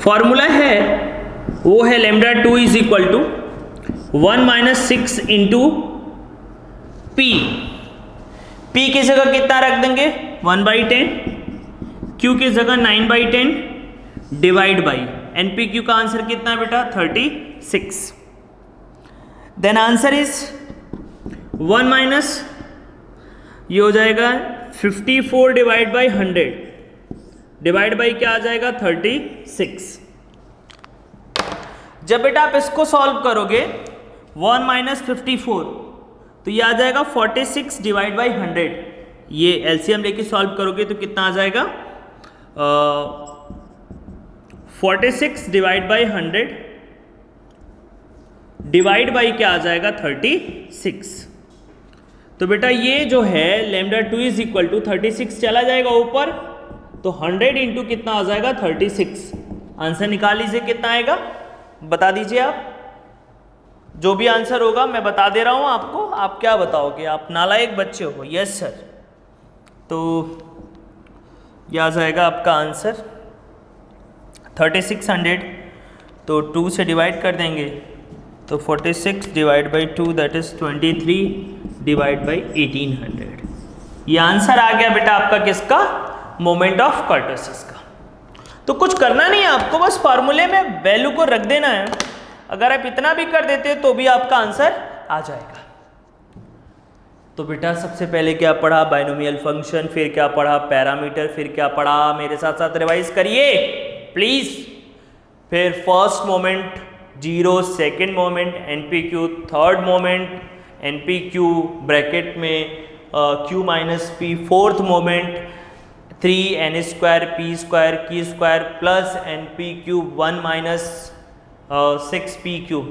फॉर्मूला है वो है lambda 2 is equal to 1 minus 6 into p. P की जगह कितना रख देंगे? 1/10। क्यू की जगह 9/10 डिवाइड बाई एनपी क्यू का आंसर कितना है बेटा? 36। देन आंसर इज 1 माइनस, ये हो जाएगा 54 डिवाइड बाई 100 डिवाइड बाई क्या आ जाएगा? 36। जब बेटा आप इसको सॉल्व करोगे 1 माइनस 54, तो ये आ जाएगा 46 डिवाइड बाई 100। ये एलसीएम लेके सॉल्व करोगे तो कितना आ जाएगा? 46 डिवाइड बाई 100 डिवाइड बाई क्या आ जाएगा? 36। तो बेटा ये जो है लैम्डा 2 इज इक्वल टू 36 चला जाएगा ऊपर, तो 100 इंटू कितना आ जाएगा? 36। आंसर निकाल लीजिए, कितना आएगा बता दीजिए आप। जो भी आंसर होगा मैं बता दे रहा हूं आपको, आप क्या बताओगे? आप नालायक बच्चे हो। यस सर, तो यह आ जाएगा आपका आंसर 3600, तो 2 से डिवाइड कर देंगे तो 46 divide by 2 that is 23 divide by 1800। ये आंसर आ गया बेटा आपका किसका? मोमेंट ऑफ कर्टोसिस का। तो कुछ करना नहीं है आपको, बस फार्मूले में वैल्यू को रख देना है। अगर आप इतना भी कर देते तो भी आपका आंसर आ जाएगा। तो बेटा सबसे पहले क्या पढ़ा? बाइनोमियल फंक्शन, फिर क्या पढ़ा? पैरामीटर, फिर क्या पढ़ा? मेरे साथ साथ रिवाइज करिए प्लीज। फिर first moment 0, second moment NPQ, third moment NPQ bracket में Q minus P, fourth moment 3n square P square Q square plus NPQ 1 minus 6PQ।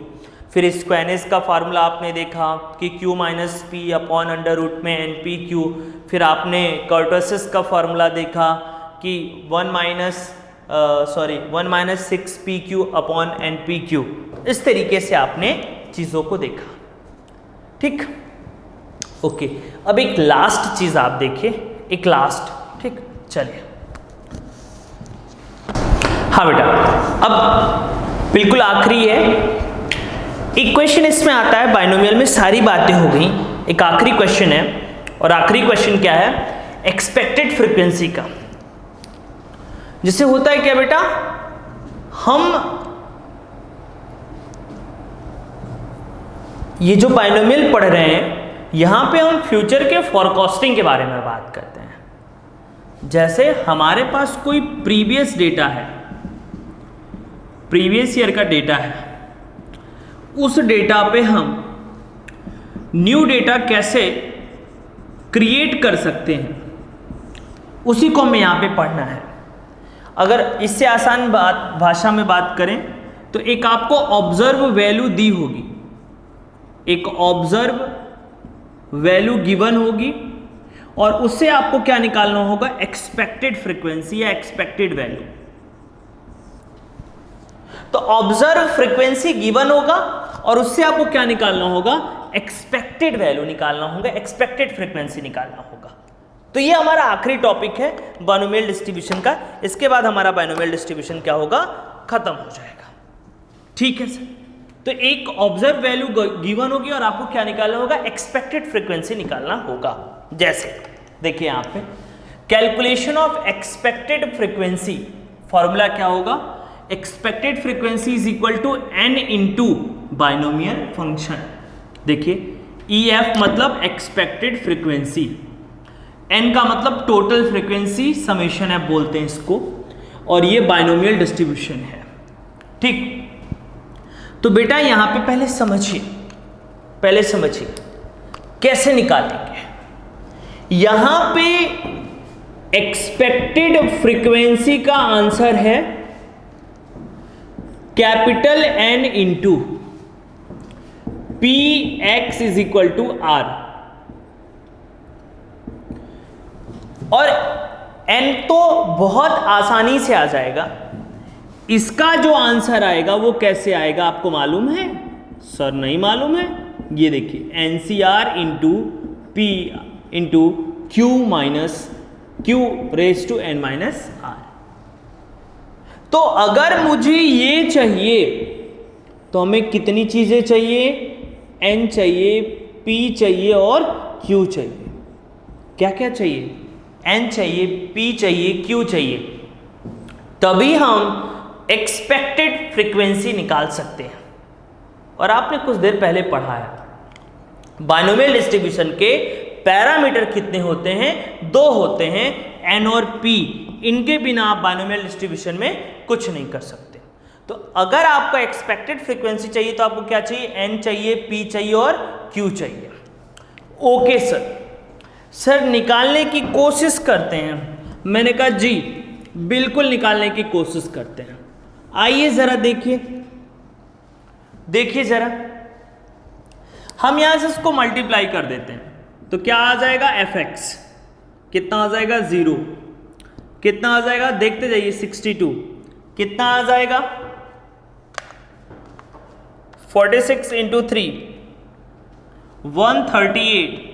फिर स्क्वायनेस का फार्मूला आपने देखा कि Q minus p upon under root में NPQ। फिर आपने kurtosis का फार्मूला देखा कि 1 माइनस 6PQ अपॉन NPQ। इस तरीके से आपने चीज़ों को देखा। ठीक, ओके। अब एक लास्ट चीज़ आप देखिए, एक लास्ट। ठीक, चलिए। हाँ बेटा, अब बिल्कुल आखिरी है। एक क्वेश्चन इसमें आता है, बाइनोमियल में सारी बातें हो गई, एक आखिरी क्वेश्चन है। और आखिरी क्वेश्चन क्या है? एक्सपेक्टेड फ्रीक्वेंसी का। जिससे होता है क्या बेटा, हम ये जो बाइनोमियल पढ़ रहे हैं यहां पे हम फ्यूचर के फॉरकास्टिंग के बारे में बात करते हैं। जैसे हमारे पास कोई प्रीवियस डेटा है, प्रीवियस ईयर का डेटा है, उस डेटा पे हम न्यू डेटा कैसे क्रिएट कर सकते हैं, उसी को हमें यहाँ पे पढ़ना है। अगर इससे आसान भाषा में बात करें तो एक आपको ऑब्जर्व वैल्यू दी होगी, एक ऑब्जर्व वैल्यू गिवन होगी और उससे आपको क्या निकालना होगा? एक्सपेक्टेड फ्रीक्वेंसी या एक्सपेक्टेड वैल्यू। तो ऑब्जर्व फ्रीक्वेंसी गिवन होगा और उससे आपको क्या निकालना होगा? एक्सपेक्टेड वैल्यू निकालना होगा, एक्सपेक्टेड फ्रीक्वेंसी निकालना होगा। तो ये हमारा आखिरी टॉपिक है बाइनोमियल डिस्ट्रीब्यूशन का। इसके बाद हमारा बाइनोमियल डिस्ट्रीब्यूशन क्या होगा? खत्म हो जाएगा। ठीक है सर। तो एक ऑब्जर्व वैल्यू गिवन होगी और आपको क्या निकालना होगा? एक्सपेक्टेड फ्रीक्वेंसी निकालना होगा। जैसे देखिए यहाँ पे calculation of expected frequency, formula क्या होगा? Expected frequency is equal to n into binomial function. देखिए EF मतलब एक्सपेक्टेड फ्रीक्वेंसी, n का मतलब टोटल फ्रीक्वेंसी समेशन एफ बोलते हैं इसको, और ये बाइनोमियल डिस्ट्रीब्यूशन है। ठीक, तो बेटा यहां पे पहले समझिए कैसे निकालेंगे। यहां पे एक्सपेक्टेड फ्रीक्वेंसी का आंसर है capital N into p x is equal to r, और n तो बहुत आसानी से आ जाएगा। इसका जो आंसर आएगा वो कैसे आएगा आपको मालूम है? सर नहीं मालूम है। ये देखिए NCR into p into Q minus q raise to n minus r. तो अगर मुझे ये चाहिए तो हमें कितनी चीजें चाहिए? n चाहिए, p चाहिए और q चाहिए। क्या क्या चाहिए? n चाहिए, p चाहिए, q चाहिए, तभी हम एक्सपेक्टेड फ्रीक्वेंसी निकाल सकते हैं। और आपने कुछ देर पहले पढ़ा है बाइनोमियल डिस्ट्रीब्यूशन के पैरामीटर कितने होते हैं? 2 होते हैं, n और p। इनके बिना आप बाइनोमियल डिस्ट्रीब्यूशन में कुछ नहीं कर सकते। तो अगर आपको एक्सपेक्टेड फ्रीक्वेंसी चाहिए तो आपको क्या चाहिए? n चाहिए, p चाहिए और q चाहिए। ओके सर निकालने की कोशिश करते हैं। मैंने कहा जी बिल्कुल निकालने की कोशिश करते हैं। आइए जरा देखिए जरा, हम यहां से इसको मल्टीप्लाई कर देते हैं तो क्या आ जाएगा? fx कितना आ जाएगा? 0। कितना आ जाएगा? देखते जाइए 62 कितना आ जाएगा? 46 इंटू 3 138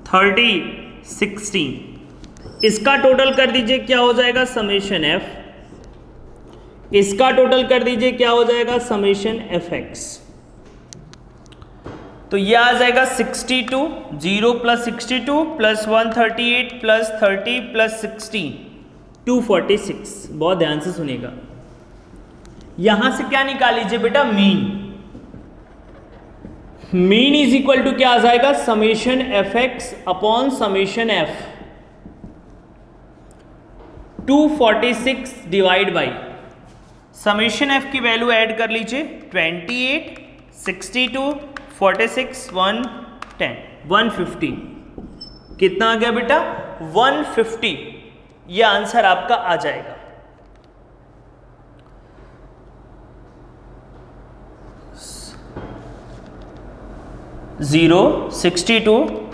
30 16। इसका टोटल कर दीजिए क्या हो जाएगा? Summation F. इसका टोटल कर दीजिए क्या हो जाएगा? Summation F x. तो यह आ जाएगा 62, 0 प्लस 62 प्लस 138 प्लस 30 प्लस 16 246। बहुत ध्यान से सुनिएगा। यहां से क्या निकाल लीजिए बेटा? मीन इज इक्वल टू क्या आ जाएगा? Summation F x upon summation F. 246 divide by summation F की वैल्यू ऐड कर लीजिए 28 62 46 110 150। कितना आ गया बेटा? 150। ये आंसर आपका आ जाएगा। जीरो 62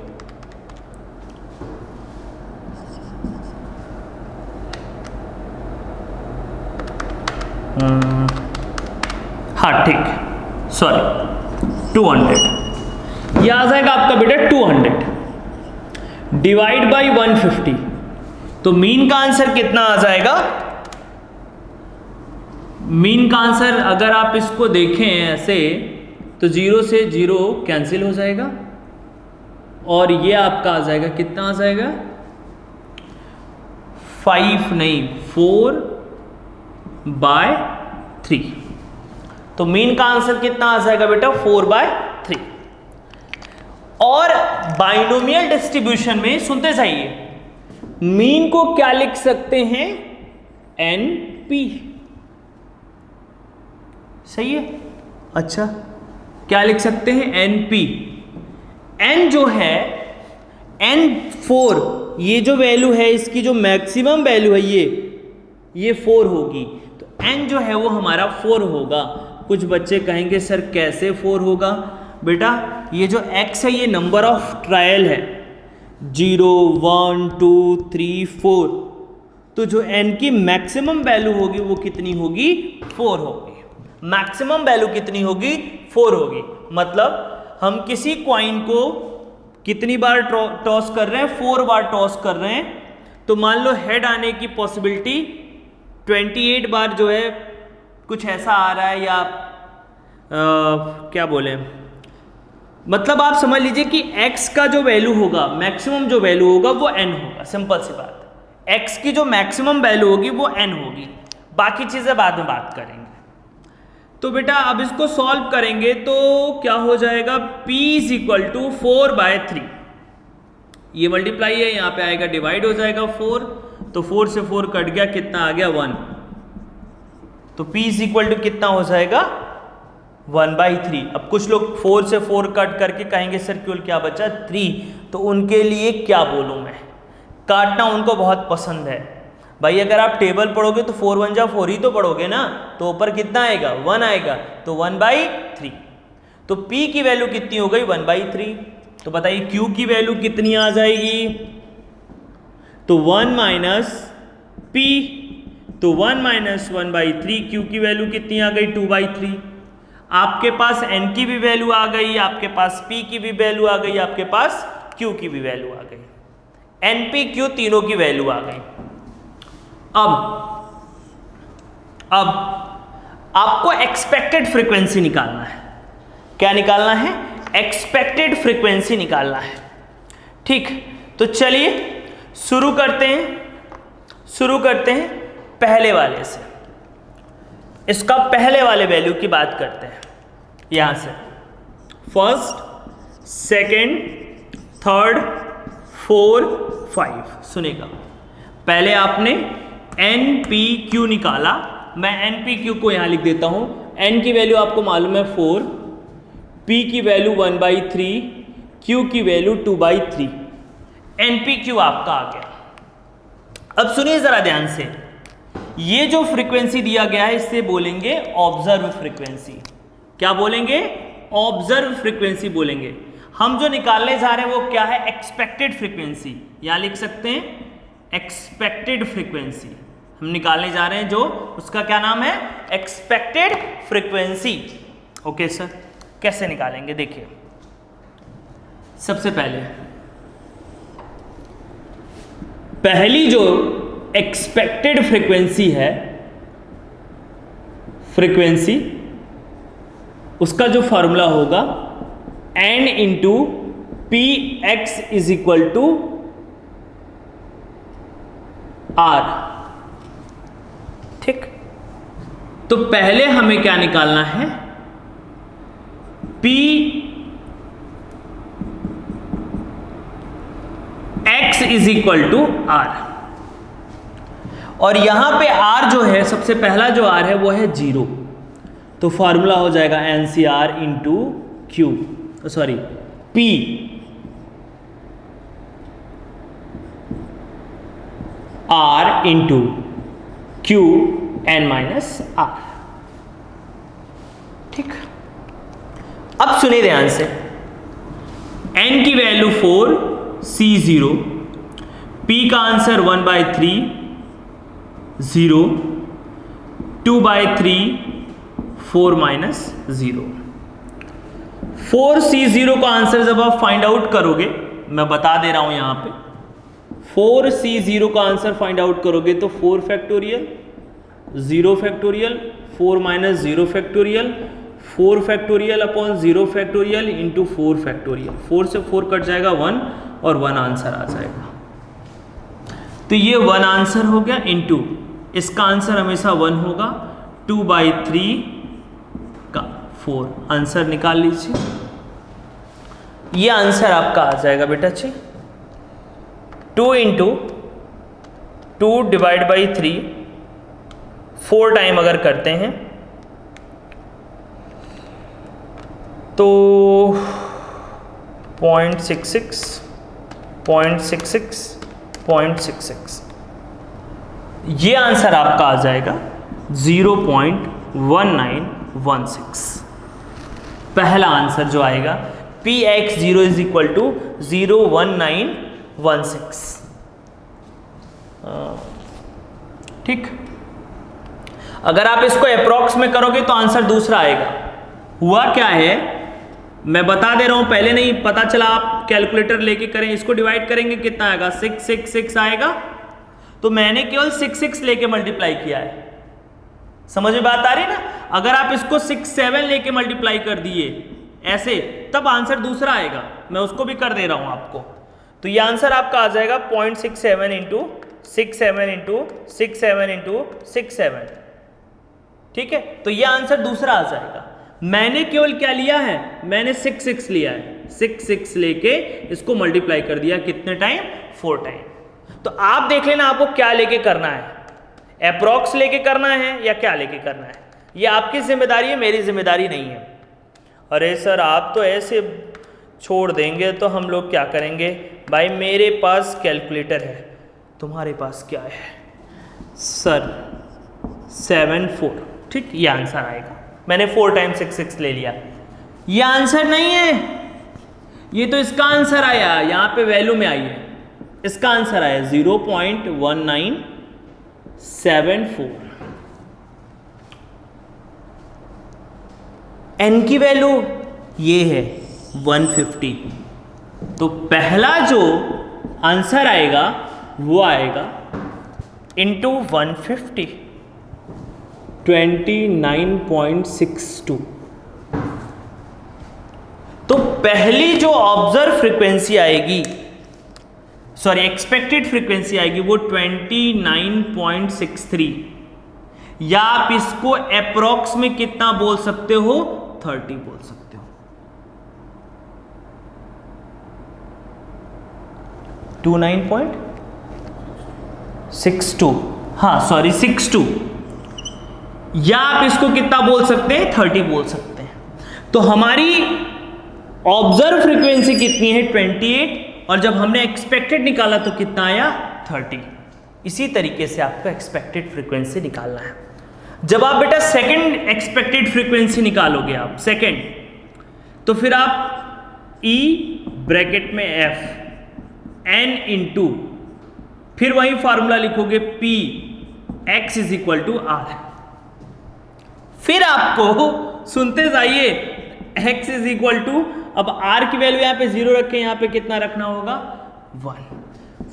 हाँ ठीक, सॉरी 200। यह आ जाएगा आपका बेटा 200 डिवाइड बाई 150। तो मीन का आंसर कितना आ जाएगा? मीन का आंसर अगर आप इसको देखें ऐसे तो 0 से 0 कैंसिल हो जाएगा और ये आपका आ जाएगा, कितना आ जाएगा? 5 नहीं 4/3। तो मीन का आंसर कितना आ जाएगा बेटा? 4/3। और बाइनोमियल डिस्ट्रीब्यूशन में सुनते जाइए, मीन को क्या लिख सकते हैं? NP। सही है? अच्छा क्या लिख सकते हैं? NP। n जो है N4, ये जो वैल्यू है इसकी जो मैक्सिमम वैल्यू है ये 4 होगी। तो n जो है वो हमारा 4 होगा। कुछ बच्चे कहेंगे सर कैसे 4 होगा? बेटा ये जो x है ये नंबर ऑफ ट्रायल है, 0 1 2 3 4। तो जो n की मैक्सिमम वैल्यू होगी वो कितनी होगी? 4 होगी। मैक्सिमम वैल्यू कितनी होगी? 4 होगी। मतलब हम किसी कॉइन को कितनी बार टॉस कर रहे हैं? 4 बार टॉस कर रहे हैं। तो मान लो हेड आने की पॉसिबिलिटी 28 बार जो है कुछ ऐसा आ रहा है, या क्या बोले, मतलब आप समझ लीजिए कि x का जो वैल्यू होगा, मैक्सिमम जो वैल्यू होगा वो n होगा। सिंपल सी बात, x की जो मैक्सिमम वैल्यू होगी वो n होगी। बाकी चीज़ें बाद में बात करेंगे। तो बेटा अब इसको सॉल्व करेंगे तो क्या हो जाएगा? p is equal to 4/3। ये मल्टीप्लाई है, यहाँ पे आएगा डिवाइड हो जाएगा 4, तो 4 से 4 कट गया, कितना आ गया 1। तो P इज इक्वल टू कितना हो जाएगा 1/3। अब कुछ लोग 4 से 4 कट करके कहेंगे सर केवल क्या बचा 3, तो उनके लिए क्या बोलूं मैं, काटना उनको बहुत पसंद है भाई। अगर आप टेबल पढ़ोगे तो 4 1 जा 4 ही तो पढ़ोगे ना, तो ऊपर कितना आएगा 1 आएगा, तो 1/3। तो P की वैल्यू कितनी हो गई 1/3। तो बताइए Q की वैल्यू कितनी आ जाएगी, तो 1 माइनस P, तो 1 माइनस 1/3, Q की वैल्यू कितनी आ गई 2/3। आपके पास N की भी वैल्यू आ गई, आपके पास P की भी वैल्यू आ गई, आपके पास Q की भी वैल्यू आ गई, NP Q तीनों की वैल्यू आ गई। अब आपको एक्सपेक्टेड फ्रीक्वेंसी निकालना है। क्या निकालना है, एक्सपेक्टेड फ्रीक्वेंसी निकालना है। ठीक, तो चलिए शुरू करते हैं पहले वाले से। इसका पहले वाले वैल्यू की बात करते हैं, यहां से फर्स्ट, सेकंड, थर्ड, 4, 5। सुनेगा, पहले आपने NPQ निकाला, मैं NPQ को यहां लिख देता हूं। N की वैल्यू आपको मालूम है 4, P की वैल्यू 1/3, Q की वैल्यू 2/3, NPQ आपका आ गया। अब सुनिए जरा ध्यान से, ये जो फ्रीक्वेंसी दिया गया है इससे बोलेंगे ऑब्जर्व फ्रीक्वेंसी। क्या बोलेंगे, ऑब्जर्व फ्रीक्वेंसी बोलेंगे। हम जो निकालने जा रहे हैं वो क्या है, एक्सपेक्टेड फ्रीक्वेंसी। यहां लिख सकते हैं एक्सपेक्टेड फ्रीक्वेंसी हम निकालने जा रहे हैं, जो उसका क्या नाम है, एक्सपेक्टेड फ्रीक्वेंसी। ओके सर, कैसे निकालेंगे देखिए। सबसे पहली जो एक्सपेक्टेड फ्रीक्वेंसी है, फ्रीक्वेंसी उसका जो फॉर्मूला होगा N into Px is equal to R। ठीक, तो पहले हमें क्या निकालना है, Px is equal to R, और यहां पे R जो है, सबसे पहला जो R है वो है 0, तो फॉर्मूला हो जाएगा NCR into Q, sorry P R into Q N minus R। ठीक, अब सुनिए ध्यान से, N की वैल्यू 4, C 0, P का आंसर 1/3, 0, 2/3, 4 माइनस 0। 4C0 का आंसर जब आप फाइंड आउट करोगे, मैं बता दे रहा हूं यहां पे, 4C0 का आंसर फाइंड आउट करोगे तो 4 factorial, 0 factorial, 4 minus 0 factorial, 4 factorial upon 0 factorial into 4 factorial. 4 से 4 कट जाएगा 1 और 1 आंसर आ जाएगा। तो ये 1 आंसर हो गया, इंटू इसका आंसर हमेशा 1 होगा, 2/3 का 4 आंसर निकाल लीजिए। ये आंसर आपका आ जाएगा बेटा जी 2 इंटू 2 डिवाइड बाई 3, 4 टाइम अगर करते हैं तो 0.66, 0.66, 0.66, ये आंसर आपका आ जाएगा 0.1916। पहला आंसर जो आएगा Px0 इज इक्वल टू 0.1916। ठीक, अगर आप इसको अप्रॉक्स में करोगे तो आंसर दूसरा आएगा। हुआ क्या है, मैं बता दे रहा हूं, पहले नहीं पता चला, आप कैलकुलेटर लेके करें, इसको डिवाइड करेंगे कितना आएगा 666 आएगा, तो मैंने केवल 6 लेके मल्टीप्लाई किया है। समझ में बात आ रही है ना। अगर आप इसको 6 7 लेके मल्टीप्लाई कर दिए ऐसे, तब आंसर दूसरा आएगा, मैं उसको भी कर दे रहा हूं आपको। तो ये आंसर आपका आ जाएगा 0.67 इंटू 67 इंटू 67 इंटू 67। ठीक है, तो ये आंसर दूसरा आ जाएगा। मैंने केवल क्या लिया है, मैंने 6 लिया है, 6 लेके इसको मल्टीप्लाई कर दिया, कितने टाइम? 4 टाइम। तो आप देख लेना आपको क्या लेके करना है, अप्रॉक्स लेके करना है या क्या लेके करना है, ये आपकी जिम्मेदारी है, मेरी जिम्मेदारी नहीं है। अरे सर आप तो ऐसे छोड़ देंगे तो हम लोग क्या करेंगे? भाई मेरे पास कैलकुलेटर है, तुम्हारे पास क्या है? सर 7 4, ठीक, ये आंसर आएगा। मैंने 4 टाइम 6 ले लिया, ये आंसर नहीं है, ये तो इसका आंसर आया, यहाँ पे वैल्यू में आई है, इसका आंसर आया 0.1974। n की वैल्यू ये है 150, तो पहला जो आंसर आएगा वो आएगा इंटू 150, 29.62। तो पहली जो ऑब्जर्व फ्रीक्वेंसी आएगी, सॉरी एक्सपेक्टेड फ्रीक्वेंसी आएगी, वो 29.63, या आप इसको अप्रॉक्स में कितना बोल सकते हो? 30 बोल सकते हो। 29.62, हाँ सॉरी 62, या आप इसको कितना बोल सकते हैं? 30 बोल सकते हैं। तो हमारी ऑब्जर्व फ्रीक्वेंसी कितनी है? 28, और जब हमने एक्सपेक्टेड निकाला तो कितना आया? 30। इसी तरीके से आपको एक्सपेक्टेड फ्रीक्वेंसी निकालना है। जब आप बेटा सेकंड एक्सपेक्टेड फ्रीक्वेंसी निकालोगे, आप सेकंड, तो फिर आप E ब्रैकेट में F n इंटू, फिर वही फॉर्मूला लिखोगे P x is equal to R। फिर आपको सुनते जाइए, x इज इक्वल टू, अब R की वैल्यू यहां पे 0 रखें, यहां पे कितना रखना होगा? 1।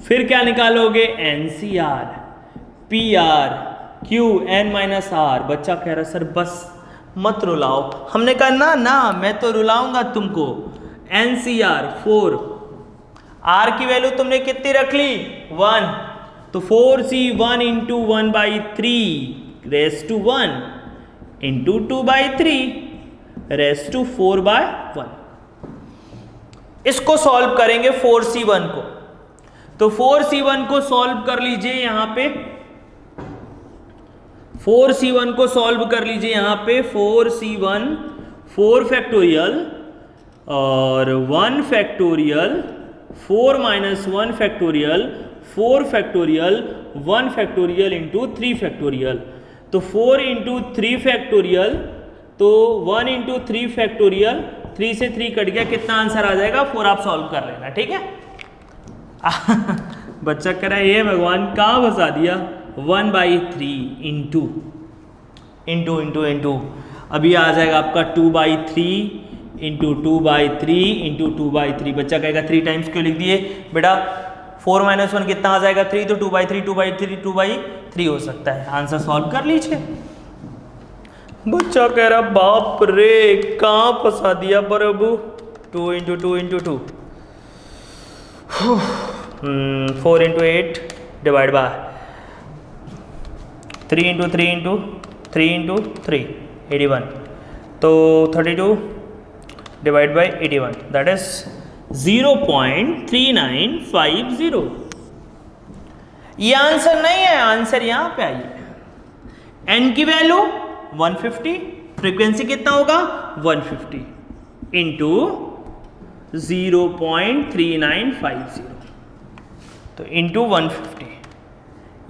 फिर क्या निकालोगे? NCR PR Q n minus R। बच्चा कह रहा सर बस मत रुलाओ, हमने कहा ना ना मैं तो रुलाऊंगा तुमको। NCR 4, R की वैल्यू तुमने कितनी रख ली? 1, तो 4C1 into 1/3 raise to 1 into 2/3 raise to 4/1। इसको सॉल्व करेंगे 4C1 को, तो 4C1 को सॉल्व कर लीजिए यहां पे, 4C1 को सॉल्व कर लीजिए यहां पे। 4C1 4 फैक्टोरियल और 1 factorial, 4 minus 1 factorial, 4 factorial, 1 factorial into 3 factorial, तो 4 इंटू 3 फैक्टोरियल, तो 1 इंटू 3 फैक्टोरियल, 3 से 3 कट गया, कितना आंसर आ जाएगा? 4 आप सॉल्व कर लेना, ठीक है। बच्चा कह रहा है ये भगवान कहाँ फंसा दिया? 1/3 इंटू इंटू इंटू इंटू, अभी आ जाएगा आपका 2/3 इंटू 2/3 इंटू 2/3। बच्चा कहेगा 3 टाइम्स क्यों लिख दिए? बेटा 4 माइनस 1 कितना आ जाएगा? 3, तो 2/3 2/3 2/3 हो सकता है। आंसर सॉल्व कर लीजिए। बच्चा कह रहा बाप रे कहाँ फंसा दिया प्रभु? 2 into 2 into 2, 4 into 8 divide by 3 into 3 into 3 into 3 81, तो 32 डिवाइड बाय 81, दैट इज 0.3950। ये आंसर नहीं है, आंसर यहां पे आइए। n की वैल्यू 150, फ्रीक्वेंसी कितना होगा? 150 इंटू 0.3950, तो इंटू 150,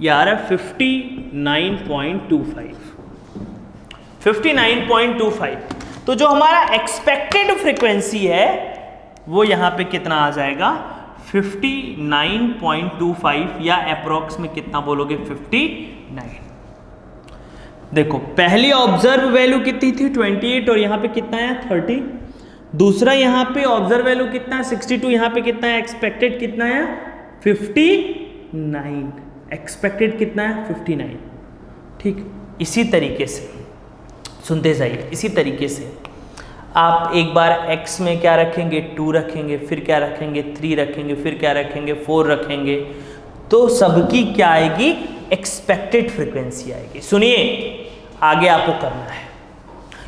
यार 59.25, 59.25। तो जो हमारा एक्सपेक्टेड फ्रीक्वेंसी है वो यहां पे कितना आ जाएगा? 59.25, या अप्रॉक्स में कितना बोलोगे? 59। देखो पहली ऑब्जर्व वैल्यू कितनी थी? 28, और यहां पे कितना है? 30। दूसरा यहां पे ऑब्जर्व वैल्यू कितना है? 62। यहां पे कितना है? एक्सपेक्टेड कितना है? 59। एक्सपेक्टेड कितना है? 59। ठीक, इसी तरीके से सुनते जाइए। इसी तरीके से आप एक बार x में क्या रखेंगे? 2 रखेंगे, फिर क्या रखेंगे? 3 रखेंगे, फिर क्या रखेंगे? 4 रखेंगे, तो सबकी क्या आएगी? एक्सपेक्टेड फ्रीक्वेंसी आएगी। सुनिए आगे आपको करना है,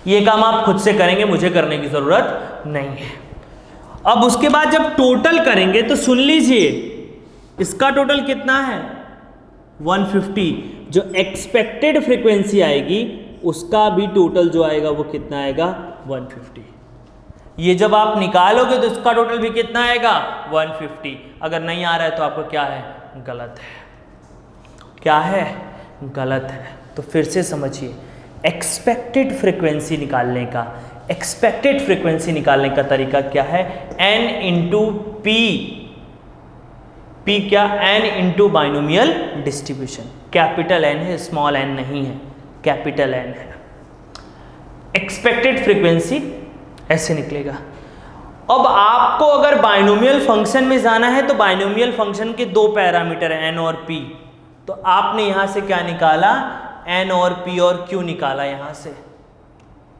ये काम आप खुद से करेंगे, मुझे करने की ज़रूरत नहीं है। अब उसके बाद जब टोटल करेंगे तो सुन लीजिए, इसका टोटल कितना है 150, जो एक्सपेक्टेड फ्रीक्वेंसी आएगी उसका भी टोटल जो आएगा वो कितना आएगा 150। ये जब आप निकालोगे तो इसका टोटल भी कितना आएगा 150। अगर नहीं आ रहा है तो आपको क्या है, गलत है, क्या है, गलत है। तो फिर से समझिए, एक्सपेक्टेड फ्रीक्वेंसी निकालने का तरीका क्या है, n इंटू पी, क्या, n into binomial distribution. Capital N है, स्मॉल n नहीं है, कैपिटल N है। एक्सपेक्टेड फ्रीक्वेंसी ऐसे निकलेगा। अब आपको अगर बाइनोमियल फंक्शन में जाना है तो बाइनोमियल फंक्शन के दो पैरामीटर n और p, तो आपने यहां से क्या निकाला, n और p और q निकाला यहां से।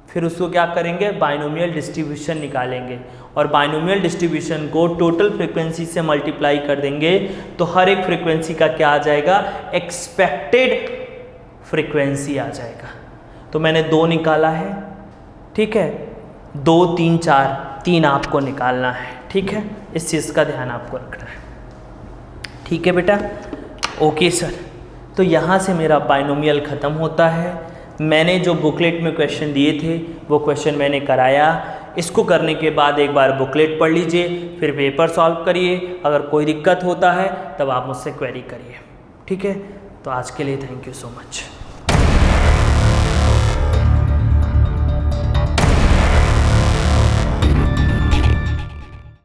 फिर उसको क्या करेंगे, बाइनोमियल डिस्ट्रीब्यूशन निकालेंगे, और बाइनोमियल डिस्ट्रीब्यूशन को टोटल फ्रीक्वेंसी से मल्टीप्लाई कर देंगे तो हर एक फ्रीक्वेंसी का क्या आ जाएगा, एक्सपेक्टेड फ्रीक्वेंसी आ जाएगा। तो मैंने 2 निकाला है, ठीक है, 2 3 4, 3 आपको निकालना है, ठीक है, इस चीज़ का ध्यान आपको रखना है, ठीक है बेटा। ओके सर, तो यहाँ से मेरा बाइनोमियल ख़त्म होता है। मैंने जो बुकलेट में क्वेश्चन दिए थे वो क्वेश्चन मैंने कराया। इसको करने के बाद एक बार बुकलेट पढ़ लीजिए, फिर पेपर सॉल्व करिए। अगर कोई दिक्कत होता है तब आप मुझसे क्वेरी करिए, ठीक है। तो आज के लिए थैंक यू सो मच।